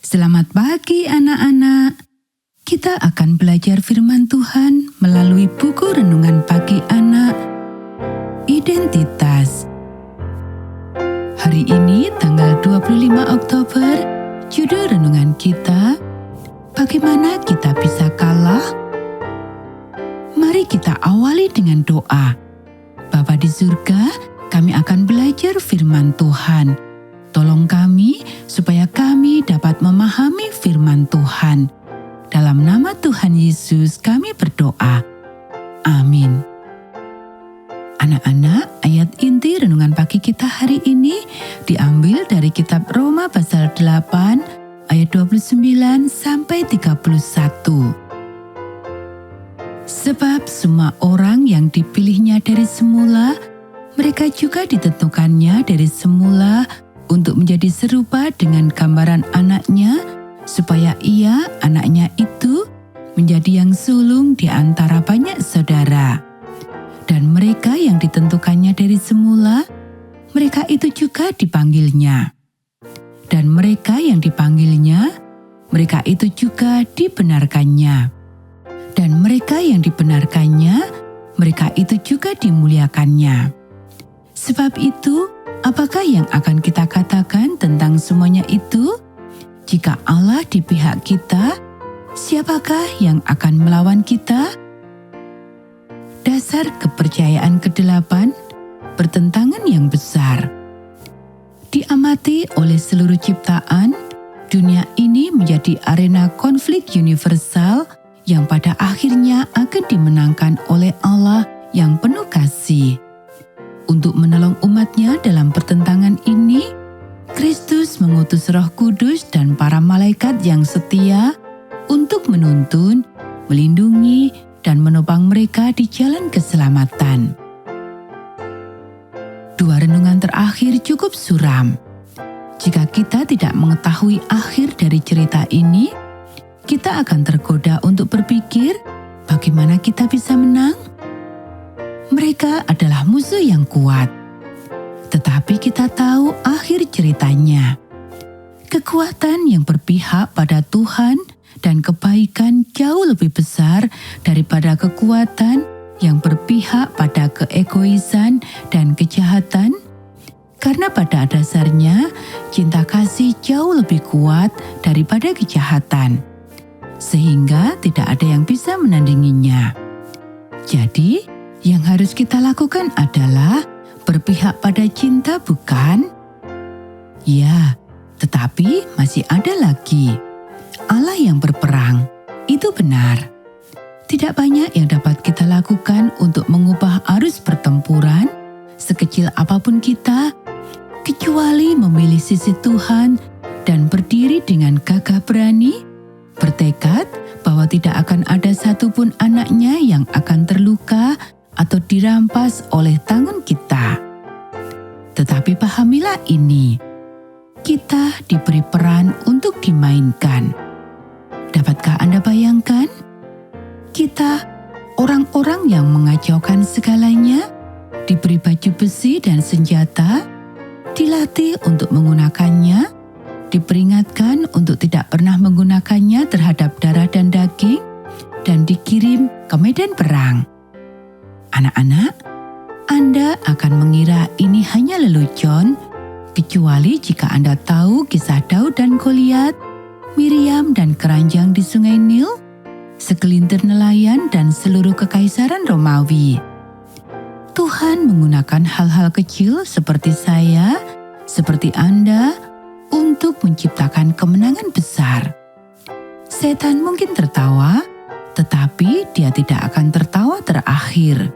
Selamat pagi anak-anak. Kita akan belajar firman Tuhan melalui buku renungan pagi anak, Identitas. Hari ini tanggal 25 Oktober, judul renungan kita, Bagaimana Kita Bisa Kalah? Mari kita awali dengan doa. Bapa di surga, kami akan belajar firman Tuhan. Tolong kami supaya kami dapat memahami firman Tuhan. Dalam nama Tuhan Yesus kami berdoa. Amin. Anak-anak, ayat inti renungan pagi kita hari ini diambil dari kitab Roma pasal 8 ayat 29 sampai 31. Sebab semua orang yang dipilihnya dari semula, mereka juga ditentukannya dari semula untuk menjadi serupa dengan gambaran anaknya, supaya ia, anaknya itu, menjadi yang sulung di antara banyak saudara. Dan mereka yang ditentukannya dari semula, mereka itu juga dipanggilnya. Dan mereka yang dipanggilnya, mereka itu juga dibenarkannya. Dan mereka yang dibenarkannya, mereka itu juga dimuliakannya. Sebab itu, apakah yang akan kita katakan tentang semuanya itu? Jika Allah di pihak kita, siapakah yang akan melawan kita? Dasar kepercayaan ke-8, pertentangan yang besar. Diamati oleh seluruh ciptaan, dunia ini menjadi arena konflik universal yang pada akhirnya akan dimenangkan oleh Allah yang penuh kasih. Untuk menolong umatnya dalam pertentangan ini, Kristus mengutus Roh Kudus dan para malaikat yang setia untuk menuntun, melindungi, dan menopang mereka di jalan keselamatan. Dua renungan terakhir cukup suram. Jika kita tidak mengetahui akhir dari cerita ini, kita akan tergoda untuk berpikir bagaimana kita bisa menang. Mereka adalah musuh yang kuat. Tetapi kita tahu akhir ceritanya. Kekuatan yang berpihak pada Tuhan dan kebaikan jauh lebih besar daripada kekuatan yang berpihak pada keegoisan dan kejahatan. Karena pada dasarnya, cinta kasih jauh lebih kuat daripada kejahatan. Sehingga tidak ada yang bisa menandinginya. Jadi, yang harus kita lakukan adalah berpihak pada cinta, bukan? Ya, tetapi masih ada lagi. Allah yang berperang, itu benar. Tidak banyak yang dapat kita lakukan untuk mengubah arus pertempuran, sekecil apapun kita, kecuali memilih sisi Tuhan dan berdiri dengan gagah berani, bertekad bahwa tidak akan ada satupun anaknya yang akan terluka atau dirampas oleh tangan kita. Tetapi pahamilah ini, kita diberi peran untuk dimainkan. Dapatkah Anda bayangkan? Kita, orang-orang yang mengacaukan segalanya, diberi baju besi dan senjata, dilatih untuk menggunakannya, diperingatkan untuk tidak pernah menggunakannya terhadap darah dan daging, dan dikirim ke medan perang. Anak-anak, Anda akan mengira ini hanya lelucon, kecuali jika Anda tahu kisah Daud dan Goliat, Miriam dan keranjang di Sungai Nil, segelintir nelayan dan seluruh kekaisaran Romawi. Tuhan menggunakan hal-hal kecil seperti saya, seperti Anda, untuk menciptakan kemenangan besar. Setan mungkin tertawa, tetapi dia tidak akan tertawa terakhir.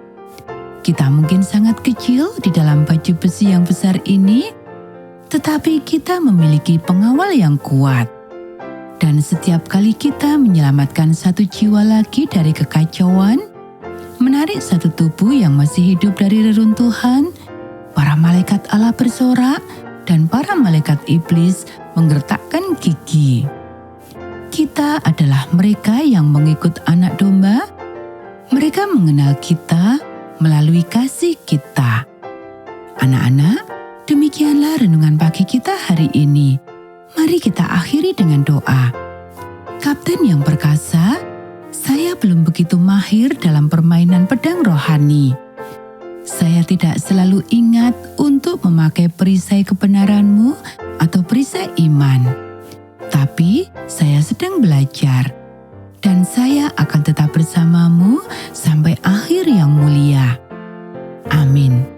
Kita mungkin sangat kecil di dalam baju besi yang besar ini, tetapi kita memiliki pengawal yang kuat. Dan setiap kali kita menyelamatkan satu jiwa lagi dari kekacauan, menarik satu tubuh yang masih hidup dari reruntuhan, para malaikat Allah bersorak dan para malaikat iblis menggertakkan gigi. Kita adalah mereka yang mengikut anak domba. Mereka mengenal kita melalui kasih kita. Anak-anak, demikianlah renungan pagi kita hari ini. Mari kita akhiri dengan doa. Kapten yang perkasa, saya belum begitu mahir dalam permainan pedang rohani. Saya tidak selalu ingat untuk memakai perisai kebenaran-Mu atau perisai iman. Tapi saya sedang belajar, dan saya akan tetap bersama-Mu sampai akhir yang mulia. Amin.